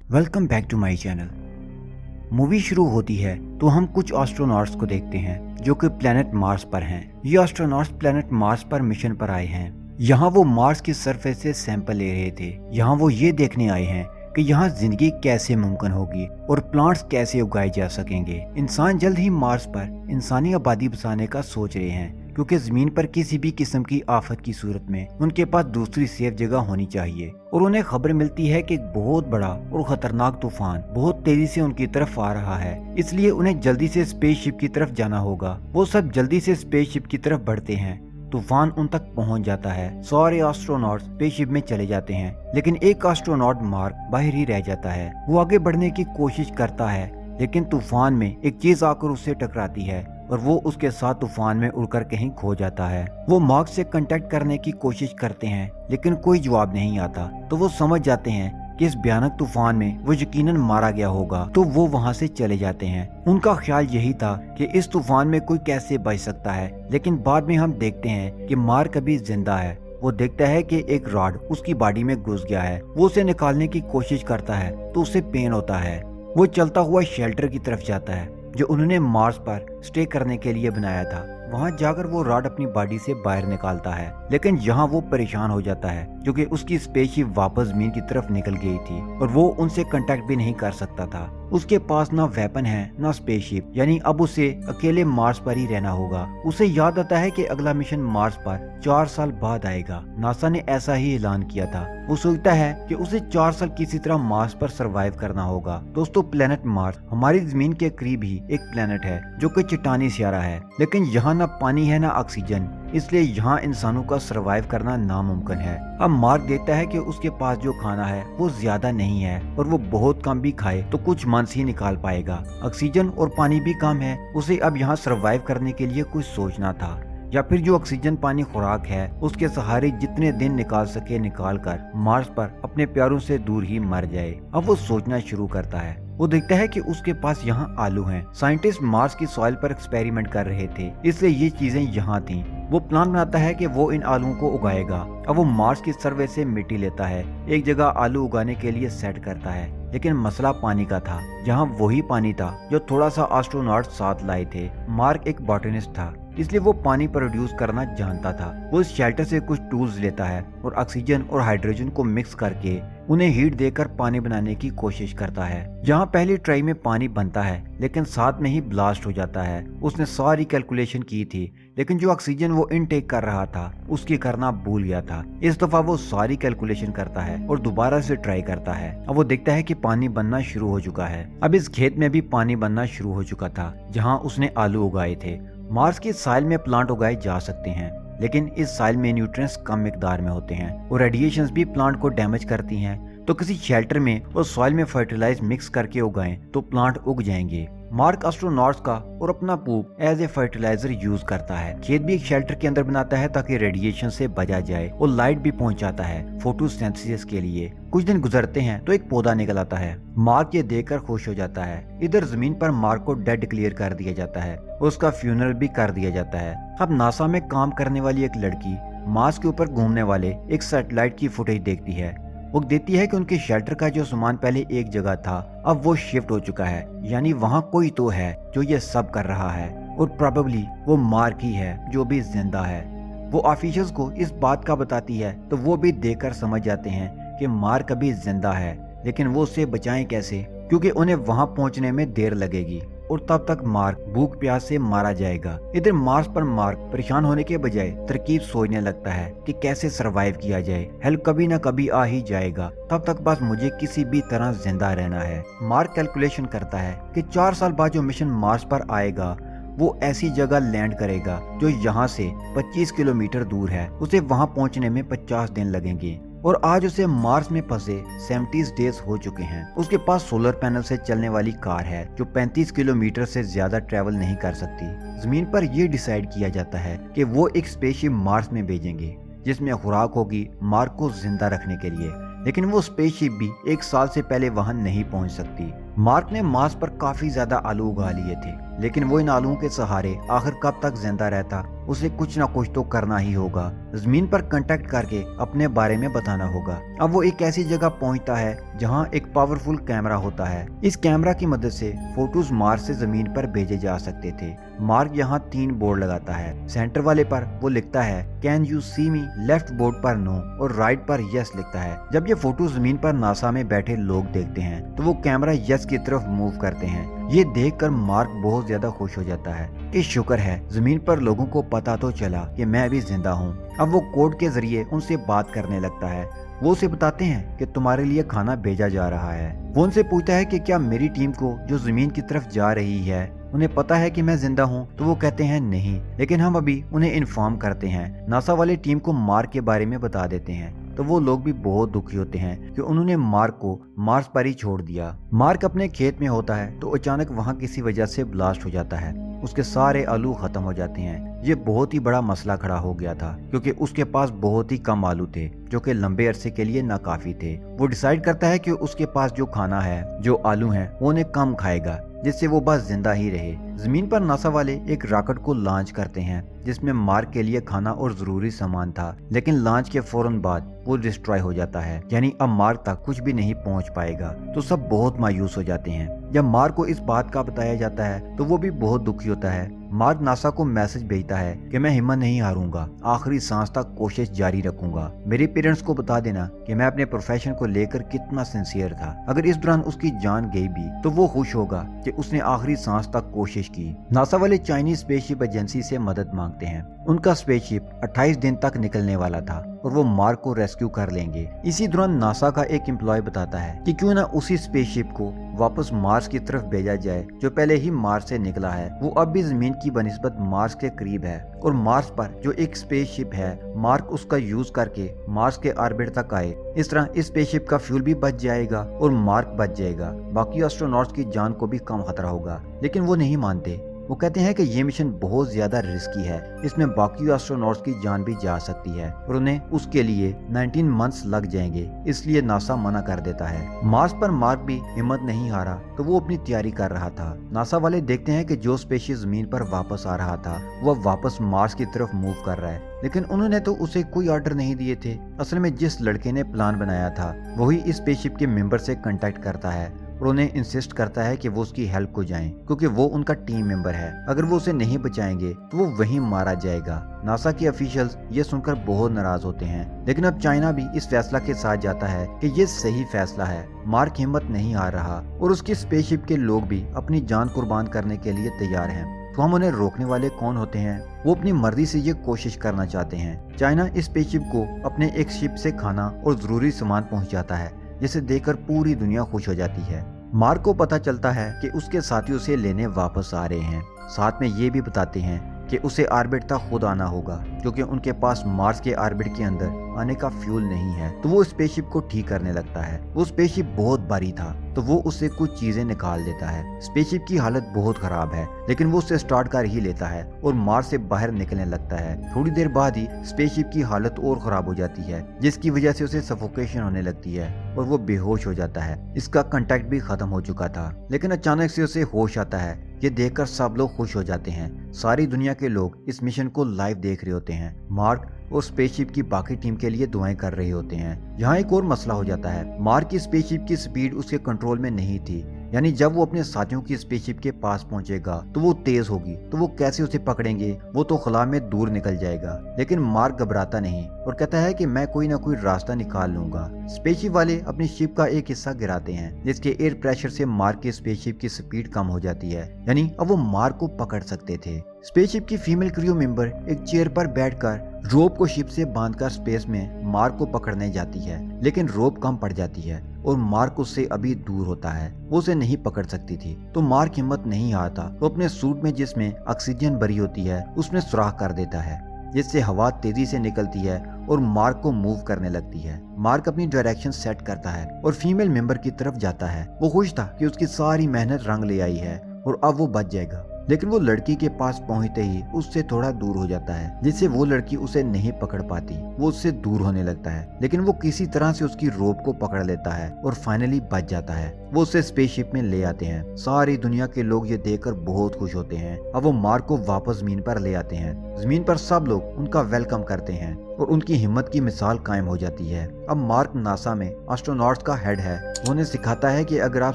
Welcome back to my channel. Movie शुरू होती है तो हम कुछ एस्ट्रोनॉट्स को देखते हैं जो कि प्लेनेट मार्स पर हैं। ये एस्ट्रोनॉट्स प्लेनेट मार्स पर मिशन पर आए हैं। यहाँ वो मार्स की सरफेस से सैंपल ले रहे थे। यहाँ वो ये देखने आए हैं कि यहाँ जिंदगी कैसे मुमकिन होगी और प्लांट्स कैसे उगाए जा सकेंगे। इंसान जल्द ही मार्स पर इंसानी आबादी बसाने का सोच रहे हैं क्योंकि जमीन पर किसी भी किस्म की आफत की सूरत में उनके पास दूसरी सेफ जगह होनी चाहिए। और उन्हें खबर मिलती है कि एक बहुत बड़ा और खतरनाक तूफान बहुत तेजी से उनकी तरफ आ रहा है, इसलिए उन्हें जल्दी से स्पेसशिप की तरफ जाना होगा। वो सब जल्दी से स्पेसशिप की तरफ बढ़ते हैं। तूफान उन तक पहुंच जाता है। सारे एस्ट्रोनॉट स्पेसशिप में चले जाते हैं, लेकिन एक एस्ट्रोनॉट मार्क बाहर ही रह जाता है। वो आगे बढ़ने की कोशिश करता है, लेकिन तूफान में एक चीज आकर उससे टकराती है और वो उसके साथ तूफान में उड़कर कहीं खो जाता है। वो मार्क से कांटेक्ट करने की कोशिश करते हैं, लेकिन कोई जवाब नहीं आता। तो वो समझ जाते हैं कि इस भयानक तूफान में वो यकीनन मारा गया होगा, तो वो वहाँ से चले जाते हैं। उनका ख्याल यही था कि इस तूफान में कोई कैसे बच सकता है, लेकिन बाद में हम देखते हैं कि मार्क अभी जिंदा है। वो देखता है कि एक रॉड उसकी बॉडी में घुस गया है। वो उसे निकालने की कोशिश करता है तो उसे पेन होता है। वो चलता हुआ शेल्टर की तरफ जाता है जो उन्होंने मार्स पर स्टे करने के लिए बनाया था। वहां जाकर वो रॉड अपनी बॉडी से बाहर निकालता है, लेकिन यहाँ वो परेशान हो जाता है क्योंकि उसकी स्पेसशिप वापस जमीन की तरफ निकल गई थी और वो उनसे कांटेक्ट भी नहीं कर सकता था। उसके पास ना वेपन है ना स्पेसशिप, यानी अब उसे अकेले मार्स पर ही रहना होगा। उसे याद आता है कि अगला मिशन मार्स पर 4 साल बाद आएगा। नासा ने ऐसा ही ऐलान किया था। वो सोचता है कि उसे 4 साल किसी तरह मार्स पर सरवाइव करना होगा। दोस्तों, प्लेनेट मार्स हमारी जमीन के करीब ही एक प्लेनेट है जो कि चट्टानी सियारा है, लेकिन यहाँ ना पानी है ना ऑक्सीजन, इसलिए यहाँ इंसानों का सरवाइव करना नामुमकिन है। अब मार्क देखता है कि उसके पास जो खाना है वो ज्यादा नहीं है और वो बहुत कम भी खाए तो कुछ मंथ्स ही निकाल पाएगा। ऑक्सीजन और पानी भी कम है। उसे अब यहाँ सरवाइव करने के लिए कुछ सोचना था, या फिर जो ऑक्सीजन पानी खुराक है उसके सहारे जितने दिन निकाल सके निकाल कर मार्स पर अपने प्यारों से दूर ही मर जाए। अब वो सोचना शुरू करता है। वो देखता है कि उसके पास यहाँ आलू हैं। साइंटिस्ट मार्स की सॉइल पर एक्सपेरिमेंट कर रहे थे, इसलिए ये चीजें यहाँ थीं। वो प्लान बनाता है कि वो इन आलूओं को उगाएगा। अब वो मार्स की सर्वे से मिट्टी लेता है, एक जगह आलू उगाने के लिए सेट करता है, लेकिन मसला पानी का था। यहाँ वही पानी था जो थोड़ा सा एस्ट्रोनॉट साथ लाए थे। मार्क एक बॉटनिस्ट था, इसलिए वो पानी प्रोड्यूस करना जानता था। वो इस शेल्टर से कुछ टूल्स लेता है और ऑक्सीजन और हाइड्रोजन को मिक्स करके उन्हें हीट देकर पानी बनाने की कोशिश करता है। यहाँ पहली ट्राई में पानी बनता है, लेकिन साथ में ही ब्लास्ट हो जाता है। उसने सारी कैलकुलेशन की थी, लेकिन जो ऑक्सीजन वो इनटेक कर रहा था उसकी करना भूल गया था। इस दफा वो सारी कैलकुलेशन करता है और दोबारा से ट्राई करता है। अब वो देखता है कि पानी बनना शुरू हो चुका है। अब इस खेत में भी पानी बनना शुरू हो चुका था जहाँ उसने आलू उगाए थे। मार्स की साइल में प्लांट उगाए जा सकते हैं, लेकिन इस साइल में न्यूट्रिएंट्स कम मिकदार में होते हैं और रेडिएशंस भी प्लांट को डैमेज करती हैं। तो किसी शेल्टर में और सॉइल में फर्टिलाइज मिक्स करके उगाएं तो प्लांट उग जाएंगे। मार्क एस्ट्रोनॉट्स का और अपना पूप एज ए फर्टिलाइजर यूज करता है। खेत भी एक शेल्टर के अंदर बनाता है ताकि रेडिएशन से बचा जाए और लाइट भी पहुंचाता है फोटोसिंथेसिस के लिए। कुछ दिन गुजरते हैं तो एक पौधा निकल आता है। मार्क ये देखकर खुश हो जाता है। इधर जमीन पर मार्क को डेड डिक्लेयर कर दिया जाता है, उसका फ्यूनरल भी कर दिया जाता है। अब नासा में काम करने वाली एक लड़की मार्स के ऊपर घूमने वाले एक सैटेलाइट की फुटेज देखती है। वो देखती है कि उनके शेल्टर का जो सामान पहले एक जगह था अब वो शिफ्ट हो चुका है, यानी वहाँ कोई तो है जो ये सब कर रहा है और प्रोबेबली वो मार्क ही है जो भी जिंदा है। वो ऑफिसर्स को इस बात का बताती है तो वो भी देखकर समझ जाते हैं कि मार्क अभी जिंदा है, लेकिन वो उसे बचाएं कैसे, क्योंकि उन्हें वहाँ पहुँचने में देर लगेगी और तब तक मार्क भूख प्यास से मारा जाएगा। इधर मार्स पर मार्क परेशान होने के बजाय तरकीब सोचने लगता है कि कैसे सरवाइव किया जाए। हेल्प कभी ना कभी आ ही जाएगा, तब तक बस मुझे किसी भी तरह जिंदा रहना है। मार्क कैलकुलेशन करता है कि 4 साल बाद जो मिशन मार्स पर आएगा वो ऐसी जगह लैंड करेगा जो यहाँ से 25 किलोमीटर दूर है। उसे वहाँ पहुँचने में 50 दिन लगेंगे और आज उसे मार्स में फंसे 70 डेज हो चुके हैं। उसके पास सोलर पैनल से चलने वाली कार है जो 35 किलोमीटर से ज्यादा ट्रेवल नहीं कर सकती। जमीन पर यह डिसाइड किया जाता है कि वो एक स्पेसशिप मार्स में भेजेंगे जिसमें खुराक होगी मार्क को जिंदा रखने के लिए, लेकिन वो स्पेसशिप भी 1 साल से पहले वहां नहीं पहुंच सकती। मार्क ने मार्स पर काफी ज्यादा आलू उगा लिए थे, लेकिन वो इन आलूओं के सहारे आखिर कब तक जिंदा रहता, उसे कुछ ना कुछ तो करना ही होगा। जमीन पर कांटेक्ट करके अपने बारे में बताना होगा। अब वो एक ऐसी जगह पहुंचता है जहां एक पावरफुल कैमरा होता है। इस कैमरा की मदद से फोटोज मार्स से जमीन पर भेजे जा सकते थे। मार्क यहाँ 3 बोर्ड लगाता है। सेंटर वाले पर वो लिखता है can you see me, left board पर नो और राइट पर यस लिखता है। जब ये फोटो जमीन पर नासा में बैठे लोग देखते हैं तो वो कैमरा यस की तरफ मूव करते हैं। ये देखकर मार्क बहुत ज्यादा खुश हो जाता है कि शुक्र है जमीन पर लोगों को पता तो चला कि मैं भी जिंदा हूँ। अब वो कोड के जरिए उनसे बात करने लगता है। वो उसे बताते हैं कि तुम्हारे लिए खाना भेजा जा रहा है। वो उनसे पूछता है कि क्या मेरी टीम को जो जमीन की तरफ जा रही है उन्हें पता है कि मैं जिंदा हूँ, तो वो कहते हैं नहीं, लेकिन हम अभी उन्हें इन्फॉर्म करते हैं। नासा वाले टीम को मार्क के बारे में बता देते हैं तो वो लोग भी बहुत दुखी होते हैं कि उन्होंने मार्क को मार्स पर ही छोड़ दिया। मार्क अपने खेत में होता है तो अचानक वहाँ किसी वजह से ब्लास्ट हो जाता है। उसके सारे आलू खत्म हो जाते हैं। ये बहुत ही बड़ा मसला खड़ा हो गया था क्योंकि उसके पास बहुत ही कम आलू थे जो कि लंबे अरसे के लिए नाकाफी थे। वो डिसाइड करता है कि उसके पास जो खाना है, जो आलू हैं, वो उन्हें कम खाएगा जिससे वो बस जिंदा ही रहे। जमीन पर नासा वाले एक रॉकेट को लॉन्च करते हैं जिसमें मार्क के लिए खाना और जरूरी सामान था, लेकिन लॉन्च के फौरन बाद वो डिस्ट्रॉय हो जाता है, यानी अब मार्क तक कुछ भी नहीं पहुंच पाएगा। तो सब बहुत मायूस हो जाते हैं। जब मार्क को इस बात का बताया जाता है तो वो भी बहुत दुखी होता है। मार्क नासा को मैसेज भेजता है कि मैं हिम्मत नहीं हारूंगा, आखिरी सांस तक कोशिश जारी रखूंगा। मेरे पेरेंट्स को बता देना कि मैं अपने प्रोफेशन को लेकर कितना सिंसियर था। अगर इस दौरान उसकी जान गई भी तो वो खुश होगा कि उसने आखिरी सांस तक कोशिश की। नासा वाले चाइनीज स्पेसशिप एजेंसी से मदद मांगते हैं। उनका स्पेसशिप 28 दिन तक निकलने वाला था और वो मार्क को रेस्क्यू कर लेंगे। इसी दौरान नासा का एक एम्प्लॉय बताता है कि क्यों ना उसी स्पेसशिप को वापस मार्स की तरफ भेजा जाए जो पहले ही मार्स से निकला है। वो अब भी जमीन की बनिस्बत मार्स के करीब है और मार्स पर जो एक स्पेसशिप है, मार्क उसका यूज करके मार्स के ऑर्बिट तक आए। इस तरह इस स्पेसशिप का फ्यूल भी बच जाएगा और मार्क बच जाएगा। बाकी एस्ट्रोनॉट्स की जान को भी कम खतरा होगा, लेकिन वो नहीं मानते। वो कहते हैं कि ये मिशन बहुत ज्यादा रिस्की है, इसमें बाकी एस्ट्रोनॉट्स की जान भी जा सकती है और उन्हें उसके लिए 19 मंथ्स लग जाएंगे, इसलिए नासा मना कर देता है। मार्स पर मार्क भी हिम्मत नहीं हारा तो वो अपनी तैयारी कर रहा था। नासा वाले देखते हैं कि जो स्पेसशिप जमीन पर वापस आ रहा था वो वापस मार्स की तरफ मूव कर रहा है, लेकिन उन्होंने तो उसे कोई ऑर्डर नहीं दिए थे। असल में जिस लड़के ने प्लान बनाया था वही इस स्पेसशिप के मेंबर से कांटेक्ट करता है और उन्हें इंसिस्ट करता है कि वो उसकी हेल्प को जाएं, क्योंकि वो उनका टीम मेंबर है। अगर वो उसे नहीं बचाएंगे तो वो वहीं मारा जाएगा। नासा के ऑफिशियल्स ये सुनकर बहुत नाराज होते हैं, लेकिन अब चाइना भी इस फैसला के साथ जाता है कि ये सही फैसला है। मार्क हिम्मत नहीं हार रहा और उसकी स्पेसशिप के लोग भी अपनी जान कुर्बान करने के लिए तैयार हैं। तो हम उन्हें रोकने वाले कौन होते हैं? वो अपनी मर्जी से ये कोशिश करना चाहते हैं। चाइना इस स्पेसशिप को अपने एक शिप से खाना और जरूरी सामान पहुंचाता है, जिसे देखकर पूरी दुनिया खुश हो जाती है। मार्क को पता चलता है कि उसके साथी उसे लेने वापस आ रहे हैं। साथ में ये भी बताते हैं कि उसे ऑर्बिट तक खुद आना होगा क्योंकि उनके पास मार्स के ऑर्बिट के अंदर आने का फ्यूल नहीं है। तो वो स्पेसशिप को ठीक करने लगता है। वो स्पेसशिप बहुत भारी था तो वो उससे कुछ चीजें निकाल देता है। स्पेसशिप की हालत बहुत खराब है, लेकिन वो उसे स्टार्ट कर ही लेता है और मार्स से बाहर निकलने लगता है। थोड़ी देर बाद ही स्पेसशिप की हालत और खराब हो जाती है, जिसकी वजह से उसे सफोकेशन होने लगती है और वो बेहोश हो जाता है। इसका कांटेक्ट भी खत्म हो चुका था, लेकिन अचानक से उसे होश आता है। ये देखकर सब लोग खुश हो जाते हैं। सारी दुनिया के लोग इस मिशन को लाइव देख रहे होते हैं। मार्क और स्पेसशिप की बाकी टीम के लिए दुआएं कर रहे होते हैं। यहाँ एक और मसला हो जाता है। मार्क की स्पेसशिप की स्पीड उसके कंट्रोल में नहीं थी, यानी जब वो अपने साथियों की स्पेसशिप के पास पहुंचेगा तो वो तेज होगी, तो वो कैसे उसे पकड़ेंगे? वो तो खला में दूर निकल जाएगा। लेकिन मार्क घबराता नहीं और कहता है कि मैं कोई ना कोई रास्ता निकाल लूंगा। स्पेसशिप वाले अपनी शिप का एक हिस्सा गिराते हैं, जिसके एयर प्रेशर से मार्क की स्पेसशिप की स्पीड कम हो जाती है, यानी अब वो मार्क को पकड़ सकते थे। स्पेसशिप की फीमेल क्रू मेंबर एक चेयर पर बैठकर रोप को शिप से बांधकर स्पेस में मार्क को पकड़ने जाती है, लेकिन रोप कम पड़ जाती है और मार्क उससे अभी दूर होता है। वो उसे नहीं पकड़ सकती थी। तो मार्क हिम्मत नहीं हारता, तो अपने सूट में जिसमें ऑक्सीजन भरी होती है उसमें सुराख कर देता है, जिससे हवा तेजी से निकलती है और मार्क को मूव करने लगती है। मार्क अपनी डायरेक्शन सेट करता है और फीमेल मेंबर की तरफ जाता है। वो खुश था कि उसकी सारी मेहनत रंग ले आई है और अब वो बच जाएगा, लेकिन वो लड़की के पास पहुंचते ही उससे थोड़ा दूर हो जाता है, जिससे वो लड़की उसे नहीं पकड़ पाती। वो उससे दूर होने लगता है, लेकिन वो किसी तरह से उसकी रोप को पकड़ लेता है और फाइनली बच जाता है। वो उसे स्पेसशिप में ले आते हैं। सारी दुनिया के लोग ये देखकर बहुत खुश होते हैं। अब वो मार्क को वापस जमीन पर ले आते हैं। जमीन पर सब लोग उनका वेलकम करते हैं और उनकी हिम्मत की मिसाल कायम हो जाती है। अब मार्क नासा में एस्ट्रोनॉट्स का हेड है। वो उन्हें सिखाता है कि अगर आप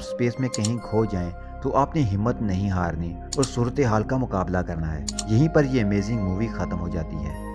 स्पेस में कहीं खो जाएं तो आपने हिम्मत नहीं हारनी और सूरत हाल का मुकाबला करना है। यहीं पर ये अमेजिंग मूवी खत्म हो जाती है।